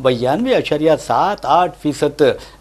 92.78%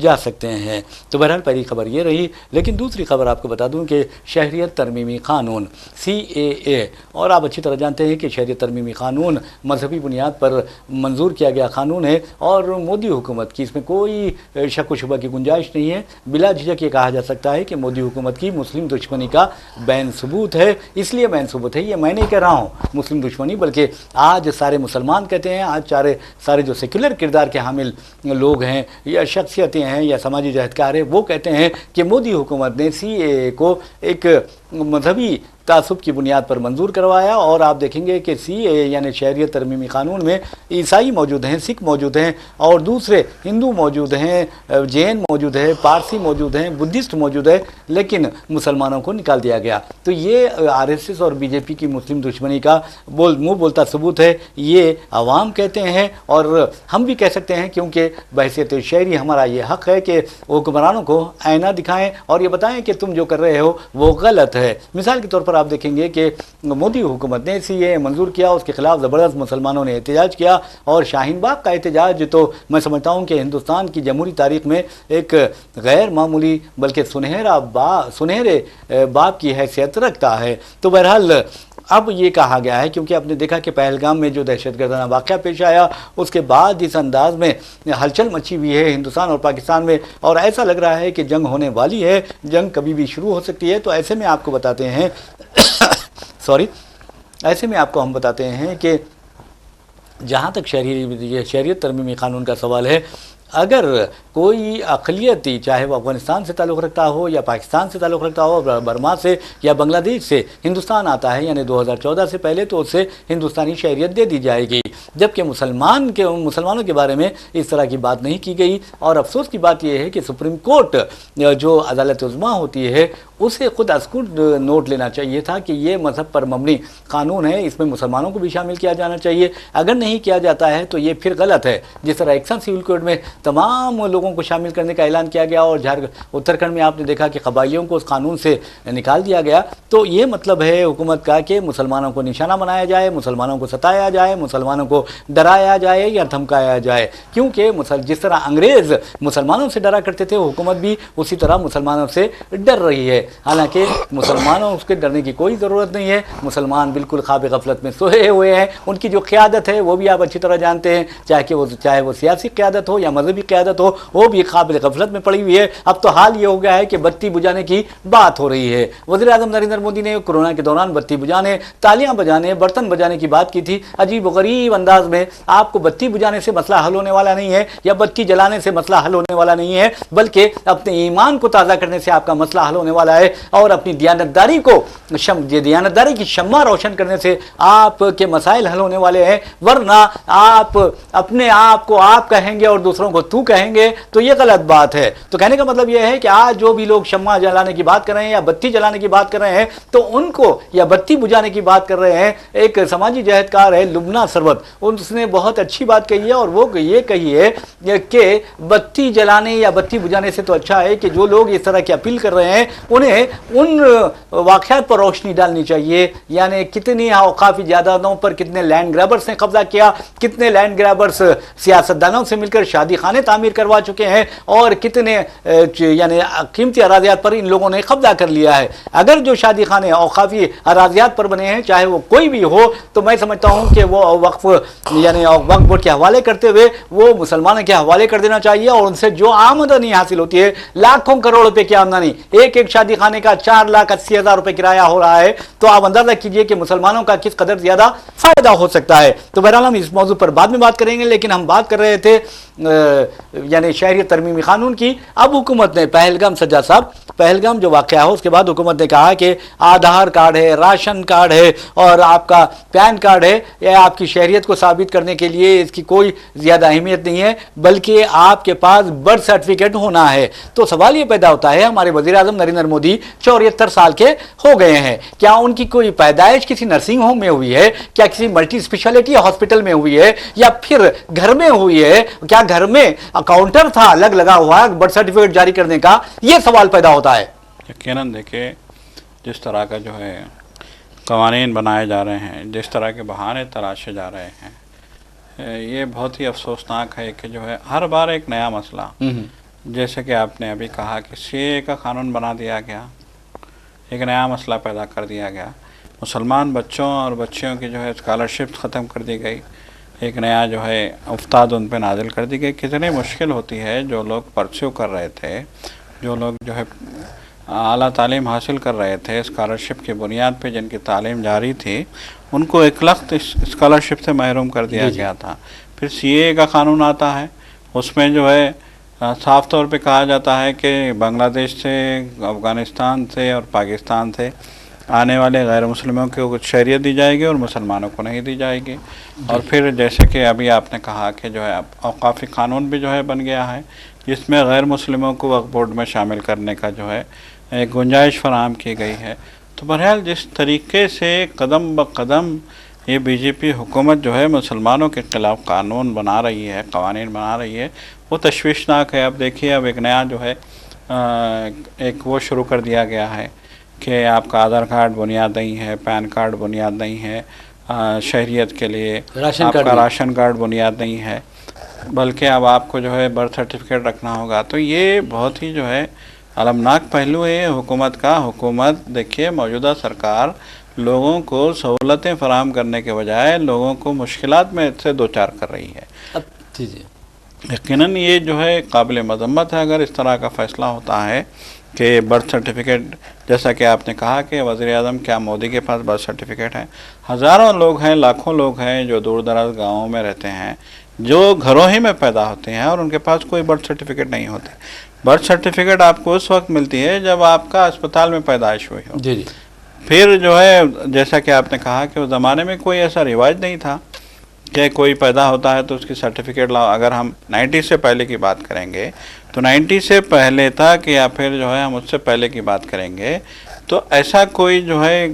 جا سکتے ہیں۔ تو بہرحال پہلی خبر یہ رہی، لیکن دوسری خبر آپ کو بتا دوں کہ شہریت ترمیمی قانون CAA، اور آپ اچھی طرح جانتے ہیں کہ شہریت ترمیمی قانون مذہبی بنیاد پر منظور کیا گیا قانون ہے، اور مودی حکومت کی اس میں کوئی شک و شبہ کی گنجائش نہیں ہے۔ بلا جھجک یہ کہا جا سکتا ہے کہ مودی حکومت کی مسلم دشمنی کا بین ثبوت ہے۔ اس لیے بین ثبوت ہے، یہ میں نہیں کہہ رہا ہوں مسلم دشمنی، بلکہ آج سارے مسلمان کہتے ہیں، آج سارے جو سیکولر کردار کے حامل لوگ ہیں یا شخصیتیں ہیں یا سماجی جہدکار ہیں، وہ کہتے ہیں کہ مودی حکومت نے CAA کو ایک مذہبی تعصب کی بنیاد پر منظور کروایا، اور آپ دیکھیں گے کہ CAA یعنی شہریت ترمیمی قانون میں عیسائی موجود ہیں، سکھ موجود ہیں، اور دوسرے ہندو موجود ہیں، جین موجود ہے، پارسی موجود ہیں، بدھسٹ موجود ہے، لیکن مسلمانوں کو نکال دیا گیا۔ تو یہ RSS اور BJP کی مسلم دشمنی کا منہ بولتا ثبوت ہے، یہ عوام کہتے ہیں، اور ہم بھی کہہ سکتے ہیں، کیونکہ بحیثیت شہری ہمارا یہ حق ہے کہ حکمرانوں کو آئینہ دکھائیں اور یہ بتائیں کہ تم جو کر رہے ہو وہ غلط ہے۔ مثال کے طور پر آپ دیکھیں گے کہ مودی حکومت نے CAA منظور کیا، اس کے خلاف زبردست مسلمانوں نے احتجاج کیا، اور شاہین باغ کا احتجاج تو میں سمجھتا ہوں کہ ہندوستان کی جمہوری تاریخ میں ایک غیر معمولی بلکہ سنہرے باب کی حیثیت رکھتا ہے۔ تو بہرحال اب یہ کہا گیا ہے، کیونکہ آپ نے دیکھا کہ پہلگام میں جو دہشت گردانہ واقعہ پیش آیا، اس کے بعد اس انداز میں ہلچل مچی ہوئی ہے ہندوستان اور پاکستان میں، اور ایسا لگ رہا ہے کہ جنگ ہونے والی ہے، جنگ کبھی بھی شروع ہو سکتی ہے۔ تو ایسے میں آپ کو بتاتے ہیں ایسے میں آپ کو ہم بتاتے ہیں کہ جہاں تک شہریت ترمیمی قانون کا سوال ہے، اگر کوئی اقلیتی، چاہے وہ افغانستان سے تعلق رکھتا ہو یا پاکستان سے تعلق رکھتا ہو، برما سے یا بنگلہ دیش سے ہندوستان آتا ہے یعنی 2014 سے پہلے، تو اسے ہندوستانی شہریت دے دی جائے گی، جبکہ مسلمانوں کے بارے میں اس طرح کی بات نہیں کی گئی۔ اور افسوس کی بات یہ ہے کہ سپریم کورٹ جو عدالت عظمیٰ ہوتی ہے، اسے خود از خود نوٹ لینا چاہیے تھا کہ یہ مذہب پر مبنی قانون ہے، اس میں مسلمانوں کو بھی شامل کیا جانا چاہیے۔ اگر نہیں کیا جاتا ہے تو یہ پھر غلط ہے۔ جس طرح ایکسن سول کوڈ میں تمام لوگوں کو شامل کرنے کا اعلان کیا گیا، اور اتراکھنڈ میں آپ نے دیکھا کہ قبائلیوں کو اس قانون سے نکال دیا گیا، تو یہ مطلب ہے حکومت کا کہ مسلمانوں کو نشانہ بنایا جائے، مسلمانوں کو ستایا جائے، مسلمانوں کو ڈرایا جائے یا دھمکایا جائے، کیونکہ جس طرح انگریز مسلمانوں سے ڈرا کرتے تھے، حکومت بھی اسی طرح مسلمانوں سے ڈر رہی ہے۔ حالانکہ مسلمانوں اس کے ڈرنے کی کوئی ضرورت نہیں ہے، مسلمان بالکل خواب غفلت میں سوئے ہوئے ہیں۔ ان کی جو قیادت ہے وہ بھی آپ اچھی طرح جانتے ہیں، چاہے وہ سیاسی قیادت ہو یا مذہبی قیادت ہو، وہ بھی قابل غفلت میں پڑی ہوئی ہے۔ اب تو حال یہ ہو گیا ہے کہ بتی بجھانے کی بات ہو رہی ہے۔ وزیر اعظم نریندر مودی نے کورونا کے دوران بتی بجھانے، تالیاں بجانے، برتن بجانے کی بات کی تھی، عجیب و غریب انداز میں۔ آپ کو بتی بجھانے سے مسئلہ حل ہونے والا نہیں ہے، یا بتی جلانے سے مسئلہ حل ہونے والا نہیں ہے، بلکہ اپنے ایمان کو تازہ کرنے سے آپ کا مسئلہ حل ہونے والا ہے، اور اپنی دیانتداری کی شمع روشن کرنے سے آپ کے مسائل حل ہونے والے ہیں۔ ورنہ آپ اپنے آپ کو آپ کہیں گے اور دوسروں کو تو کہیں گے، تو یہ غلط بات ہے۔ تو کہنے کا مطلب یہ ہے کہ آج جو بھی لوگ شمع جلانے کی بات کر رہے ہیں یا بتی جلانے کی بات کر رہے ہیں، تو ان کو، یا بتی بجھانے کی بات کر رہے ہیں، ایک سماجی جہدکار ہے لبنہ سرود، اس نے بہت اچھی بات کہی ہے، اور وہ یہ کہی ہے کہ بتی جلانے یا بتی بجھانے سے تو اچھا ہے کہ جو لوگ اس طرح کی اپیل کر رہے ہیں انہیں ان واقعات پر روشنی ڈالنی چاہیے، یعنی کتنی اوقافی جائیدادوں پر کتنے لینڈ گریبرز نے قبضہ کیا، کتنے لینڈ گریبرز سیاستدانوں سے مل کر شادی خانے تعمیر کروا چکے ہیں، اور کتنے یعنی قیمتی اراضیات پر ان لوگوں نے قبضہ کر لیا ہے۔ اگر جو شادی خانے اوقافی اراضیات پر بنے ہیں، چاہے وہ کوئی بھی ہو، تو میں سمجھتا ہوں کہ وہ وقف بورڈ کے حوالے کرتے ہوئے وہ مسلمانوں کے حوالے کر دینا چاہیے، اور ان سے جو آمدنی حاصل ہوتی ہے، لاکھوں کروڑ روپے کی آمدنی، ایک شادی خانے کا 4,80,000 روپے کرایہ ہو رہا ہے، تو آپ اندازہ کیجئے کہ مسلمانوں کا کس قدر زیادہ فائدہ ہو سکتا ہے۔ تو بہرحال ہم اس موضوع پر بعد میں بات کریں گے، لیکن ہم بات کر رہے تھے یعنی شہریت ترمیمی قانون کی۔ اب حکومت نے پہلگام جو واقعہ ہے، اس کے بعد حکومت نے کہا کہ آدھار کارڈ ہے، راشن کارڈ ہے، اور آپ کا پین کارڈ ہے، یہ آپ کی شہریت کو ثابت کرنے کے لیے اس کی کوئی زیادہ اہمیت نہیں ہے، بلکہ آپ کے پاس برتھ سرٹیفکیٹ ہونا ہے۔ تو سوال یہ پیدا ہوتا ہے، ہمارے وزیر اعظم نریندر مودی 74 سال کے ہو گئے ہیں، کیا ان کی کوئی پیدائش کسی نرسنگ ہوم میں ہوئی ہے، کیا کسی ملٹی اسپیشلٹی ہاسپٹل میں ہوئی ہے، یا پھر گھر میں ہوئی ہے؟ کیا گھر میں کاؤنٹر تھا الگ لگا ہوا برتھ سرٹیفکیٹ جاری کرنے کا؟ یہ سوال پیدا ہوتا ہے۔ یقیناً دیکھیں، جس طرح کا جو ہے قوانین بنائے جا رہے ہیں، جس طرح کے بہانے تراشے جا رہے ہیں، یہ بہت ہی افسوسناک ہے کہ جو ہے ہر بار ایک نیا مسئلہ، جیسے کہ آپ نے ابھی کہا کہ سی اے کا قانون بنا دیا گیا، ایک نیا مسئلہ پیدا کر دیا گیا، مسلمان بچوں اور بچیوں کی جو ہے اسکالرشپ ختم کر دی گئی، ایک نیا جو ہے افتاد ان پہ نازل کر دی گئی۔ کتنی مشکل ہوتی ہے جو لوگ پرسیو کر رہے تھے، جو لوگ جو ہے اعلیٰ تعلیم حاصل کر رہے تھے اسکالرشپ کی بنیاد پہ، جن کی تعلیم جاری تھی، ان کو ایک لخت اسکالرشپ سے محروم کر دیا گیا تھا۔ پھر سی اے کا قانون آتا ہے، اس میں جو ہے صاف طور پہ کہا جاتا ہے کہ بنگلہ دیش سے، افغانستان سے اور پاکستان سے آنے والے غیر مسلموں کو کچھ شہریت دی جائے گی اور مسلمانوں کو نہیں دی جائے گی۔ اور پھر جیسے کہ ابھی آپ نے کہا کہ جو ہے اوقافی قانون بھی جو ہے بن گیا ہے، جس میں غیر مسلموں کو وقف بورڈ میں شامل کرنے کا جو ہے ایک گنجائش فراہم کی گئی ہے۔ تو بہرحال جس طریقے سے قدم بقدم یہ بی جے پی حکومت جو ہے مسلمانوں کے خلاف قانون بنا رہی ہے، قوانین بنا رہی ہے، وہ تشویشناک ہے۔ اب دیکھیے، اب ایک نیا جو ہے ایک وہ شروع کر دیا گیا ہے کہ آپ کا آدھار کارڈ بنیاد نہیں ہے، پین کارڈ بنیاد نہیں ہے شہریت کے لیے، آپ کا راشن کارڈ بنیاد نہیں ہے، بلکہ اب آپ کو جو ہے برتھ سرٹیفکیٹ رکھنا ہوگا۔ تو یہ بہت ہی جو ہے المناک پہلو ہے حکومت کا۔ حکومت دیکھیے، موجودہ سرکار لوگوں کو سہولتیں فراہم کرنے کے بجائے لوگوں کو مشکلات میں سے دوچار کر رہی ہے۔ جی جی، یقیناً یہ جو ہے قابل مذمت ہے اگر اس طرح کا فیصلہ ہوتا ہے کہ برتھ سرٹیفکیٹ، جیسا کہ آپ نے کہا کہ وزیر اعظم کیا مودی کے پاس برتھ سرٹیفکیٹ ہے؟ ہزاروں لوگ ہیں، لاکھوں لوگ ہیں جو دور دراز گاؤں میں رہتے ہیں، جو گھروں ہی میں پیدا ہوتے ہیں اور ان کے پاس کوئی برتھ سرٹیفکیٹ نہیں ہوتے۔ برتھ سرٹیفکیٹ آپ کو اس وقت ملتی ہے جب آپ کا اسپتال میں پیدائش ہوئی ہو۔ جی جی، پھر جو ہے جیسا کہ آپ نے کہا کہ اس زمانے میں کوئی ایسا رواج نہیں تھا کہ کوئی پیدا ہوتا ہے تو اس کی سرٹیفکیٹ لاؤ۔ اگر ہم 90 سے پہلے کی بات کریں گے تو 90 سے پہلے تک، یا پھر جو ہے ہم اس سے پہلے کی بات کریں گے تو ایسا کوئی جو ہے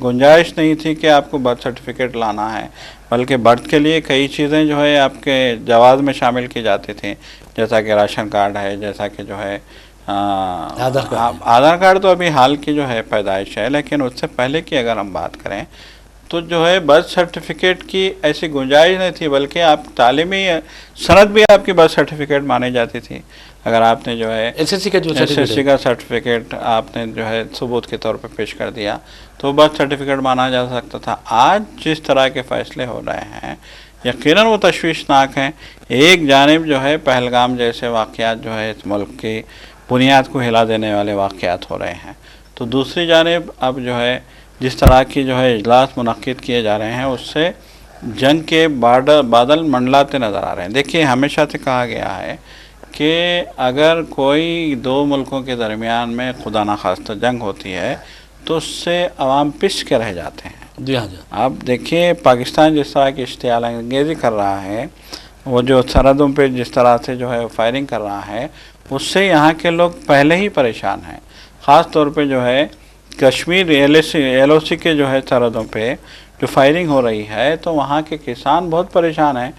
گنجائش نہیں تھی کہ آپ کو برتھ سرٹیفکیٹ لانا ہے، بلکہ برتھ کے لیے کئی چیزیں جو ہے آپ کے جواز میں شامل کی جاتی تھیں، جیسا کہ راشن کارڈ ہے، جیسا کہ جو ہے آدھار کارڈ تو ابھی حال کی جو ہے پیدائش ہے، لیکن اس سے پہلے کی اگر ہم بات کریں تو جو ہے برتھ سرٹیفکیٹ کی ایسی گنجائش نہیں تھی، بلکہ آپ تعلیمی سند بھی آپ کی برتھ سرٹیفکیٹ مانی جاتی تھی۔ اگر آپ نے جو ہے ایس ایس سی کا سرٹیفکیٹ آپ نے جو ہے ثبوت کے طور پہ پیش کر دیا تو برتھ سرٹیفکیٹ مانا جا سکتا تھا۔ آج جس طرح کے فیصلے ہو رہے ہیں یقیناً وہ تشویشناک ہیں۔ ایک جانب جو ہے پہلگام جیسے واقعات جو ہے اس ملک کی بنیاد کو ہلا دینے والے واقعات ہو رہے ہیں، تو دوسری جانب اب جو ہے جس طرح کی جو ہے اجلاس منعقد کیے جا رہے ہیں اس سے جنگ کے بادل منڈلاتے نظر آ رہے ہیں۔ دیکھیے، ہمیشہ سے کہا گیا ہے کہ اگر کوئی دو ملکوں کے درمیان میں خدا نخواستہ جنگ ہوتی ہے تو اس سے عوام پس کے رہ جاتے ہیں۔ جی ہاں جی، آپ دیکھیے پاکستان جس طرح کی اشتعال انگیزی کر رہا ہے، وہ جو سرحدوں پہ جس طرح سے جو ہے فائرنگ کر رہا ہے، اس سے یہاں کے لوگ پہلے ہی پریشان ہیں۔ خاص طور پہ جو ہے کشمیر ایل او سی کے جو ہے سرحدوں پہ جو فائرنگ ہو رہی ہے تو وہاں کے کسان بہت پریشان ہیں۔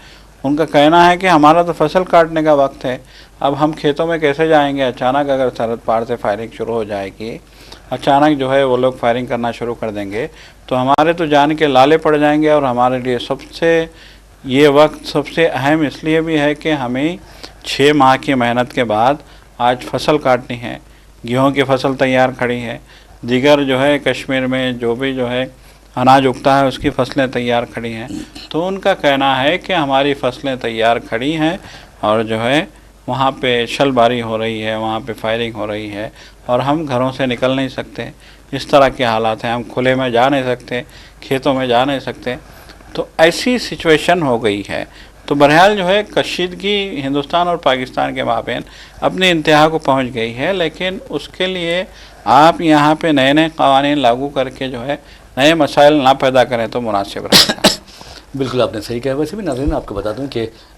ان کا کہنا ہے کہ ہمارا تو فصل کاٹنے کا وقت ہے، اب ہم کھیتوں میں کیسے جائیں گے؟ اچانک اگر سرحد پار سے فائرنگ شروع ہو جائے گی، اچانک جو ہے وہ لوگ فائرنگ کرنا شروع کر دیں گے تو ہمارے تو جان کے لالے پڑ جائیں گے۔ اور ہمارے لیے یہ وقت سب سے اہم اس لیے بھی ہے کہ ہمیں 6 ماہ کی محنت کے بعد آج فصل کاٹنی ہے، گیہوں کی فصل تیار کھڑی ہے، دیگر جو ہے کشمیر میں جو بھی جو ہے اناج اگتا ہے اس کی فصلیں تیار کھڑی ہیں۔ تو ان کا کہنا ہے کہ ہماری فصلیں تیار کھڑی ہیں اور جو ہے وہاں پہ شل باری ہو رہی ہے، وہاں پہ فائرنگ ہو رہی ہے اور ہم گھروں سے نکل نہیں سکتے، اس طرح کے حالات ہیں، ہم کھلے میں جا نہیں سکتے، کھیتوں میں جا نہیں سکتے۔ تو ایسی سچویشن ہو گئی ہے۔ تو بہرحال جو ہے کشیدگی ہندوستان اور پاکستان کے مابین اپنی انتہا کو پہنچ گئی ہے، لیکن اس کے لیے آپ یہاں پہ نئے نئے قوانین لاگو کر کے جو ہے نئے مسائل نہ پیدا کریں تو مناسب رہے گا۔ بالکل آپ نے صحیح کہا۔ ویسے بھی ناظرین آپ کو بتا دوں کہ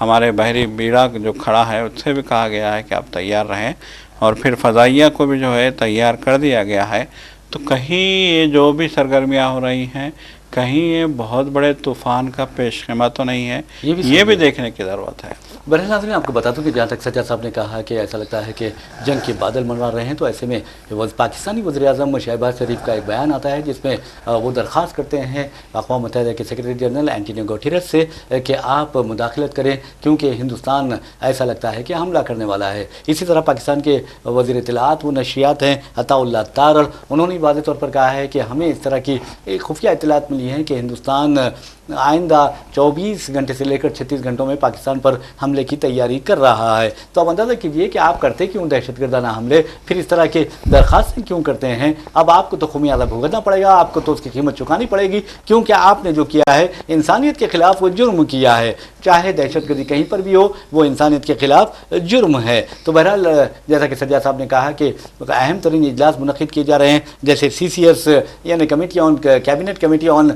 ہمارے بحری بیڑا جو کھڑا ہے اس سے بھی کہا گیا ہے کہ آپ تیار رہیں، اور پھر فضائیہ کو بھی جو ہے تیار کر دیا گیا ہے۔ تو کہیں یہ جو بھی سرگرمیاں ہو رہی ہیں، کہیں یہ بہت بڑے طوفان کا پیش خیمہ تو نہیں ہے، یہ بھی دیکھنے کی ضرورت ہے۔ بہرحال ناظرین، آپ کو بتا دوں کہ جہاں تک سجاد صاحب نے کہا کہ ایسا لگتا ہے کہ جنگ کے بادل منوا رہے ہیں، تو ایسے میں پاکستانی وزیر اعظم شہباز شریف کا ایک بیان آتا ہے جس میں وہ درخواست کرتے ہیں اقوام متحدہ کے سیکرٹری جنرل اینٹونیو گوٹیرس سے کہ آپ مداخلت کریں، کیونکہ ہندوستان ایسا لگتا ہے کہ حملہ کرنے والا ہے۔ اسی طرح پاکستان کے وزیر اطلاعات و نشریات ہیں عطاء اللہ تارڑ، انہوں نے واضح طور پر کہا ہے کہ ہمیں اس طرح کی ایک خفیہ اطلاعات ملی ہیں کہ ہندوستان آئندہ 24 گھنٹے سے لے کر 36 گھنٹوں میں پاکستان پر حملے کی تیاری کر رہا ہے۔ تو اب اندازہ کیجئے کہ آپ کرتے کیوں دہشت گردانہ حملے، پھر اس طرح کے درخواستیں کیوں کرتے ہیں؟ اب آپ کو تو خمیازہ بھگتنا پڑے گا، آپ کو تو اس کی قیمت چکانی پڑے گی، کیونکہ آپ نے جو کیا ہے انسانیت کے خلاف وہ جرم کیا ہے، چاہے دہشت گردی کہیں پر بھی ہو، وہ انسانیت کے خلاف جرم ہے۔ تو بہرحال جیسا کہ سجاد صاحب نے کہا کہ اہم ترین اجلاس منعقد کیے جا رہے ہیں، جیسے CCS یعنی committee on cabinet committee on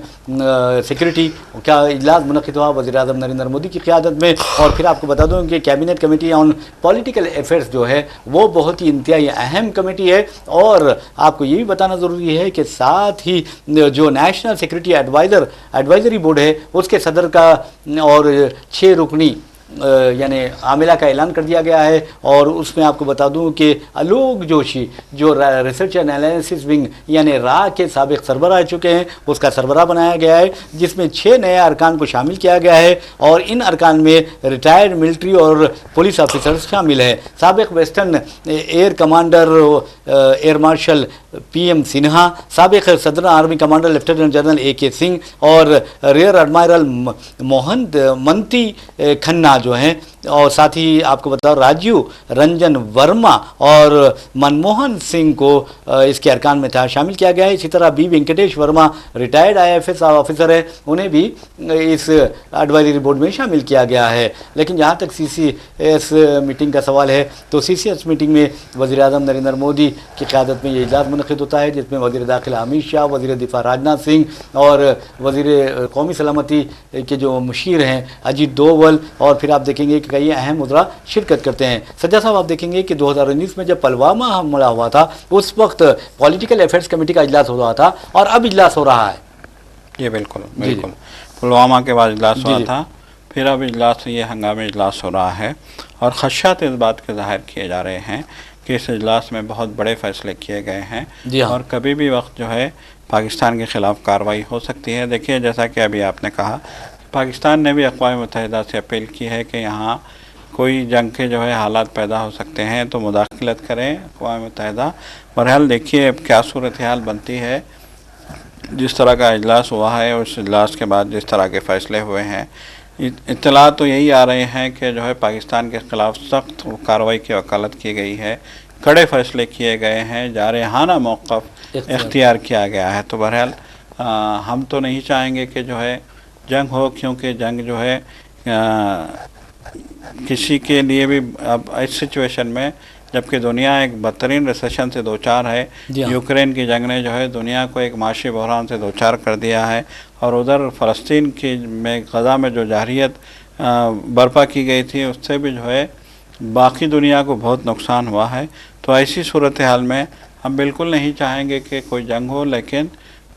security کا اجلاس منعقد ہوا وزیر اعظم نریندر مودی کی قیادت میں، اور پھر آپ کو بتا دوں کہ cabinet committee on political affairs جو ہے وہ بہت ہی انتہائی اہم کمیٹی ہے، اور آپ کو یہ بھی بتانا ضروری ہے کہ ساتھ ہی جو نیشنل سیکورٹی ایڈوائزری بورڈ ہے اس کے صدر کا اور 6 رکنی یعنی عاملہ کا اعلان کر دیا گیا ہے، اور اس میں آپ کو بتا دوں کہ الوک جوشی جو ریسرچ اینڈ انالیسس ونگ یعنی را کے سابق سربراہ چکے ہیں، اس کا سربراہ بنایا گیا ہے، جس میں 6 نئے ارکان کو شامل کیا گیا ہے، اور ان ارکان میں ریٹائرڈ ملٹری اور پولیس آفیسرز شامل ہیں۔ سابق western air commander air marshal PM Sinha, سابق صدر army commander lieutenant general AK Singh, اور ریئر ایڈمائرل منتی کھنہ جو ہیں، اور ساتھ ہی آپ کو بتاؤ راجیو رنجن ورما اور منموہن سنگھ کو اس کے ارکان میں شامل کیا گیا ہے۔ اسی طرح B Venkatesh Varma retired IFS officer ہے، انہیں بھی اس ایڈوائزری بورڈ میں شامل کیا گیا ہے۔ لیکن جہاں تک CCS میٹنگ کا سوال ہے، تو CCS میٹنگ میں وزیر اعظم نریندر مودی کی قیادت میں یہ اجلاس منعقد ہوتا ہے، جس میں وزیر داخلہ امت شاہ، وزیر دفاع راجناتھ سنگھ اور وزیر قومی سلامتی کے جو مشیر ہیں اجیت ڈوول، اور پھر آپ دیکھیں گے کہ کئی اہم وزراء شرکت کرتے ہیں۔ سجاد صاحب، آپ دیکھیں گے کہ 2019 میں جب پلوامہ حملہ ہوا تھا اس وقت پولیٹیکل افیئرس کمیٹی کا اجلاس ہو رہا تھا، اور اب اجلاس ہو رہا ہے۔ یہ بالکل پلوامہ کے بعد اجلاس ہوا تھا، پھر اب اجلاس یہ ہنگامی اجلاس ہو رہا ہے، اور خدشات اس بات کے ظاہر کیے جا رہے ہیں کہ اس اجلاس میں بہت بڑے فیصلے کیے گئے ہیں، اور کبھی بھی وقت جو ہے پاکستان کے خلاف کارروائی ہو سکتی ہے۔ دیکھیے، جیسا کہ ابھی آپ نے کہا، پاکستان نے بھی اقوام متحدہ سے اپیل کی ہے کہ یہاں کوئی جنگ کے جو ہے حالات پیدا ہو سکتے ہیں تو مداخلت کریں اقوام متحدہ۔ بہرحال دیکھیے اب کیا صورتحال بنتی ہے، جس طرح کا اجلاس ہوا ہے، اس اجلاس کے بعد جس طرح کے فیصلے ہوئے ہیں، اطلاع تو یہی آ رہے ہیں کہ جو ہے پاکستان کے خلاف سخت کارروائی کی وکالت کی گئی ہے، کڑے فیصلے کیے گئے ہیں، جارحانہ موقف اختیار کیا گیا ہے۔ تو بہرحال ہم تو نہیں چاہیں گے کہ جو ہے جنگ ہو، کیونکہ جنگ جو ہے کسی کے لیے بھی اب اس سچویشن میں، جبکہ دنیا ایک بدترین ریسیشن سے دوچار ہے، یوکرین کی جنگ نے جو ہے دنیا کو ایک معاشی بحران سے دوچار کر دیا ہے، اور ادھر فلسطین کی میں غزہ میں جو جارحیت برپا کی گئی تھی اس سے بھی جو ہے باقی دنیا کو بہت نقصان ہوا ہے۔ تو ایسی صورتحال میں ہم بالکل نہیں چاہیں گے کہ کوئی جنگ ہو، لیکن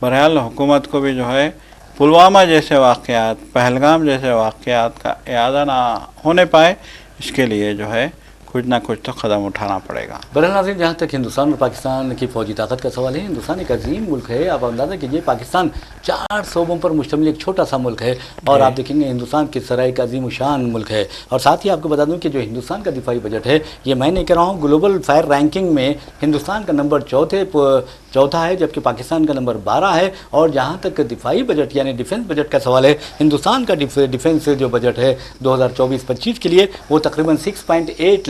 بہرحال حکومت کو بھی جو ہے پلوامہ جیسے واقعات، پہلگام جیسے واقعات کا اعادہ نہ ہونے پائے، اس کے لیے جو ہے کچھ نہ کچھ تو قدم اٹھانا پڑے گا۔ بہرحال ناظرین، جہاں تک ہندوستان اور پاکستان کی فوجی طاقت کا سوال ہے، ہندوستان ایک عظیم ملک ہے۔ آپ اندازہ کیجئے پاکستان 4 صوبوں پر مشتمل ایک چھوٹا سا ملک ہے، اور آپ دیکھیں گے ہندوستان کس طرح ایک عظیم الشان ملک ہے۔ اور ساتھ ہی آپ کو بتا دوں کہ جو ہندوستان کا دفاعی بجٹ ہے، یہ میں نہیں کہہ رہا ہوں، گلوبل فائر رینکنگ میں ہندوستان کا نمبر چوتھا ہے، جبکہ پاکستان کا نمبر 12 ہے۔ اور جہاں تک دفاعی بجٹ یعنی ڈیفنس بجٹ کا سوال ہے، ہندوستان کا ڈیفنس جو بجٹ ہے 2024-25 کے لیے وہ تقریباً 6.8